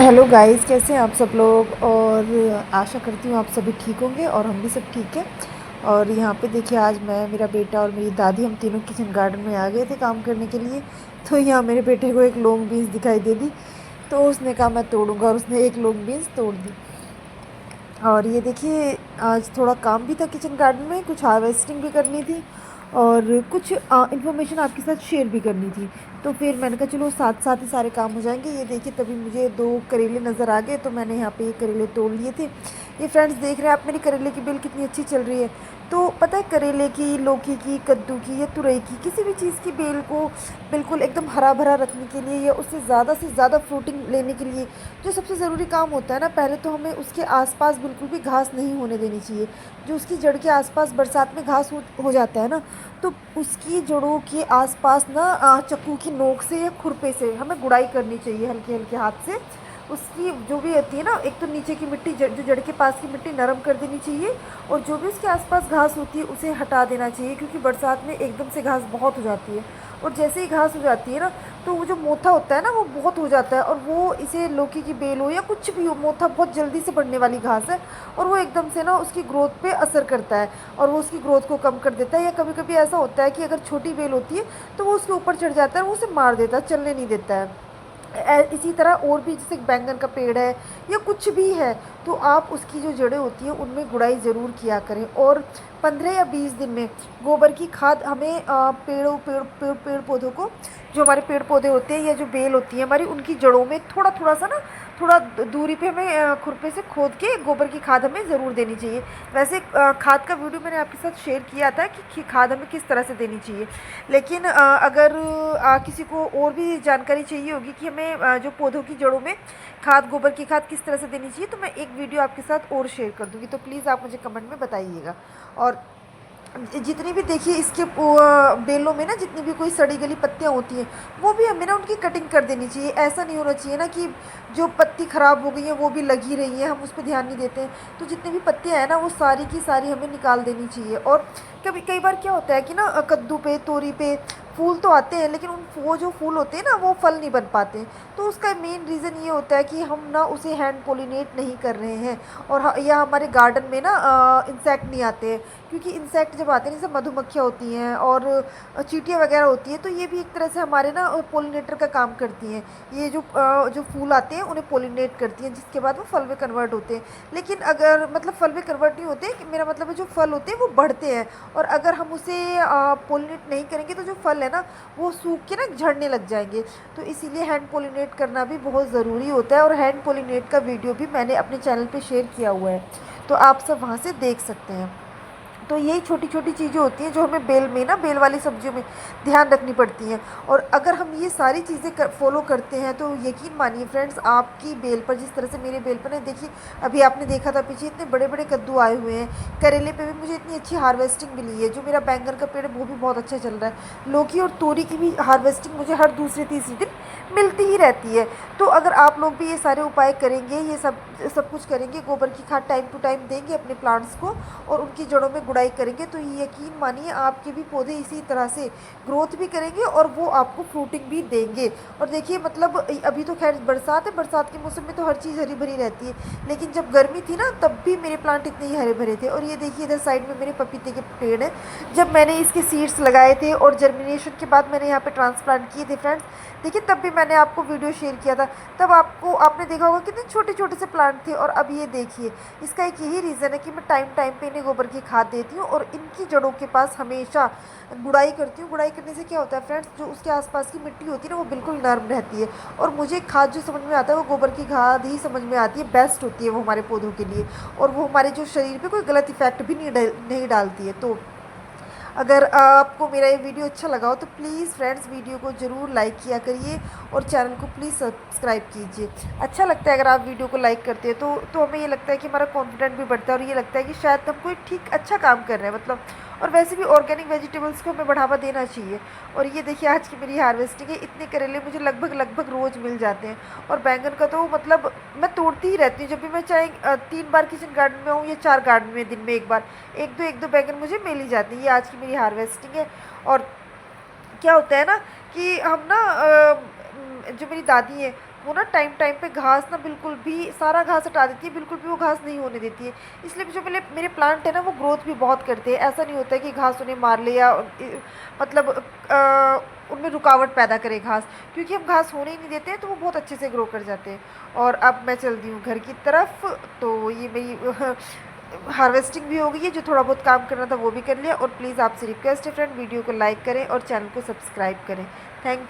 Hello guys, कैसे हैं आप सब लोग। और आशा करती हूँ आप सभी ठीक होंगे और हम भी सब ठीक हैं। और यहाँ पे देखिए, आज मैं, मेरा बेटा और मेरी दादी, हम तीनों किचन गार्डन में आ गए थे काम करने के लिए। तो यहाँ मेरे बेटे को एक लॉन्ग बीन्स दिखाई दे दी, तो उसने कहा मैं तोड़ूंगा, और उसने एक लॉन्ग बीन्स तोड़ दी। और ये देखिए, आज थोड़ा काम भी था किचन गार्डन में, कुछ हार्वेस्टिंग भी करनी थी और कुछ इन्फॉर्मेशन आपके साथ शेयर भी करनी थी। तो फिर मैंने कहा चलो साथ साथ ही सारे काम हो जाएंगे। ये देखिए, तभी मुझे दो करेले नज़र आ गए, तो मैंने यहाँ पे ये करेले तोड़ लिए थे। ये फ्रेंड्स देख रहे हैं आप, मेरी करेले की बेल कितनी अच्छी चल रही है। तो पता है, करेले की, लौकी की, कद्दू की या तुरई की, किसी भी चीज़ की बेल को बिल्कुल एकदम हरा भरा रखने के लिए या उससे ज़्यादा फ्रूटिंग लेने के लिए जो सबसे ज़रूरी काम होता है ना, पहले तो हमें उसके आसपास बिल्कुल भी घास नहीं होने देनी चाहिए। जो उसकी जड़ के आसपास बरसात में घास हो जाता है ना, तो उसकी जड़ों के आसपास ना चाकू की नोक से या खुरपे से हमें गुड़ाई करनी चाहिए, हल्के हल्के हाथ से। उसकी जो भी होती है ना, एक तो नीचे की मिट्टी, जो जड़ के पास की मिट्टी नरम कर देनी चाहिए, और जो भी उसके आसपास घास होती है उसे हटा देना चाहिए, क्योंकि बरसात में एकदम से घास बहुत हो जाती है। और जैसे ही घास हो जाती है ना, तो वो जो मोथा होता है ना, वो बहुत हो जाता है, और वो, इसे लौकी की बेल हो या कुछ भी हो, मोथा बहुत जल्दी से बढ़ने वाली घास है, और वो एकदम से ना उसकी ग्रोथ पे असर करता है, और वो उसकी ग्रोथ को कम कर देता है। या कभी कभी ऐसा होता है कि अगर छोटी बेल होती है तो वो उसके ऊपर चढ़ जाता है, वो उसे मार देता है, चलने नहीं देता है। इसी तरह और भी, जैसे बैंगन का पेड़ है या कुछ भी है, तो आप उसकी जो जड़ें होती हैं उनमें गुड़ाई ज़रूर किया करें। और 15 या 20 दिन में गोबर की खाद हमें पेड़ पौधों को, जो हमारे पेड़ पौधे होते हैं या जो बेल होती है हमारी, उनकी जड़ों में थोड़ा थोड़ा सा ना, थोड़ा दूरी पे हमें खुरपे से खोद के गोबर की खाद हमें ज़रूर देनी चाहिए। वैसे खाद का वीडियो मैंने आपके साथ शेयर किया था कि खाद हमें किस तरह से देनी चाहिए। लेकिन अगर किसी को और भी जानकारी चाहिए होगी कि हमें जो पौधों की जड़ों में खाद, गोबर की खाद किस तरह से देनी चाहिए, तो मैं एक वीडियो आपके साथ और शेयर कर दूँगी। तो प्लीज़ आप मुझे कमेंट में बताइएगा। और जितनी भी देखिए इसके बेलों में ना, जितनी भी कोई सड़ी गली पत्तियाँ होती हैं, वो भी हमें ना उनकी कटिंग कर देनी चाहिए। ऐसा नहीं होना चाहिए ना कि जो पत्ती ख़राब हो गई है वो भी लगी रही है, हम उस पर ध्यान नहीं देते हैं। तो जितनी भी पत्तियाँ हैं ना, वो सारी की सारी हमें निकाल देनी चाहिए। और कभी कई बार क्या होता है कि ना, कद्दू पे, तोरी पे फूल तो आते हैं, लेकिन वो जो फूल होते हैं ना, वो फल नहीं बन पाते। तो उसका मेन रीज़न ये होता है कि हम ना उसे हैंड पोलिनेट नहीं कर रहे हैं, और या हमारे गार्डन में ना इंसेक्ट नहीं आते हैं। क्योंकि इंसेक्ट जब आते हैं, जैसे मधुमक्खियाँ होती हैं और चींटियाँ वगैरह होती हैं, तो ये भी एक तरह से हमारे ना पोलिनेटर का काम करती हैं। ये जो फूल आते हैं उन्हें पोलिनेट करती हैं, जिसके बाद वो फल में कन्वर्ट होते हैं। लेकिन अगर, मतलब फल में कन्वर्ट नहीं होते, मेरा मतलब है जो फल होते हैं वो बढ़ते हैं, और अगर हम उसे पोलिनेट नहीं करेंगे तो जो फल है ना, वो सूख के ना झड़ने लग जाएंगे। तो इसीलिए हैंड पोलिनेट करना भी बहुत ज़रूरी होता है, और हैंड पोलिनेट का वीडियो भी मैंने अपने चैनल पे शेयर किया हुआ है, तो आप सब वहाँ से देख सकते हैं। तो यही छोटी छोटी चीज़ें होती हैं जो हमें बेल में ना, बेल वाली सब्जियों में ध्यान रखनी पड़ती हैं। और अगर हम ये सारी चीज़ें फॉलो करते हैं, तो यकीन मानिए फ्रेंड्स, आपकी बेल पर, जिस तरह से मेरे बेल पर है, देखिए अभी आपने देखा था पीछे इतने बड़े बड़े कद्दू आए हुए हैं। करेले पे भी मुझे इतनी अच्छी हार्वेस्टिंग मिली है। जो मेरा बैंगन का पेड़ है वो भी बहुत अच्छा चल रहा है। लौकी और तोरी की भी हार्वेस्टिंग मुझे हर दूसरे तीसरे दिन मिलती ही रहती है। तो अगर आप लोग भी ये सारे उपाय करेंगे, ये सब कुछ करेंगे, गोबर की खाद टाइम टू टाइम देंगे अपने प्लांट्स को, और उनकी जड़ों में गुड़ाई करेंगे, तो ये यकीन मानिए आपके भी पौधे इसी तरह से ग्रोथ भी करेंगे और वो आपको फ्रूटिंग भी देंगे। और देखिए, मतलब अभी तो खैर बरसात है, बरसात के मौसम में तो हर चीज़ हरी भरी रहती है, लेकिन जब गर्मी थी ना, तब भी मेरे प्लांट इतने ही हरे भरे थे। और ये देखिए, इधर साइड में मेरे पपीते के पेड़ हैं। जब मैंने इसके सीड्स लगाए थे और जर्मिनेशन के बाद मैंने यहाँ पे ट्रांसप्लांट किए थे फ्रेंड्स, देखिए तब भी मैंने आपको वीडियो शेयर किया था। तब आपने देखा होगा कितने छोटे छोटे से प्लांट थे, और अब ये देखिए। इसका एक यही रीज़न है कि मैं टाइम टाइम पे इन्हें गोबर की खाद देती हूँ, और इनकी जड़ों के पास हमेशा गुड़ाई करती हूँ। गुड़ाई करने से क्या होता है फ्रेंड्स, जो उसके आसपास की मिट्टी होती है ना, वो बिल्कुल नर्म रहती है। और मुझे खाद जो समझ में आता है, वो गोबर की खाद ही समझ में आती है, बेस्ट होती है वो हमारे पौधों के लिए, और वो हमारे जो शरीर पे कोई गलत इफेक्ट भी नहीं डालती है। तो अगर आपको मेरा ये वीडियो अच्छा लगा हो, तो प्लीज़ फ्रेंड्स वीडियो को ज़रूर लाइक किया करिए, और चैनल को प्लीज़ सब्सक्राइब कीजिए। अच्छा लगता है अगर आप वीडियो को लाइक करते हैं, तो हमें ये लगता है कि हमारा कॉन्फिडेंट भी बढ़ता है, और ये लगता है कि शायद हम कोई ठीक अच्छा काम कर रहे हैं, मतलब। और वैसे भी ऑर्गेनिक वेजिटेबल्स को हमें बढ़ावा देना चाहिए। और ये देखिए, आज की मेरी हार्वेस्टिंग है। इतने करेले मुझे लगभग लगभग रोज़ मिल जाते हैं। और बैंगन का तो मतलब मैं तोड़ती ही रहती हूँ, जब भी मैं चाहे 3 बार किचन गार्डन में हूँ या 4 गार्डन में दिन में एक बार, एक दो बैगन मुझे मिल ही जाती है। ये आज की मेरी हार्वेस्टिंग है। और क्या होता है ना, कि हम ना जो मेरी दादी है, वो ना टाइम टाइम पे घास ना बिल्कुल भी सारा घास हटा देती है, बिल्कुल भी वो घास नहीं होने देती है। इसलिए जो मेरे मेरे प्लांट है ना वो ग्रोथ भी बहुत करते हैं। ऐसा नहीं होता है कि घास उन्हें मार ले या मतलब उनमें रुकावट पैदा करे घास, क्योंकि हम घास होने ही नहीं देते हैं तो वो बहुत अच्छे से ग्रो कर जाते हैं। और अब मैं चल दी हूँ घर की तरफ। तो ये मेरी हार्वेस्टिंग भी हो गई है, जो थोड़ा बहुत काम करना था वो भी कर लिया। और प्लीज़ आपसे रिक्वेस्ट है फ्रेंड, वीडियो को लाइक करें और चैनल को सब्सक्राइब करें। Thank you.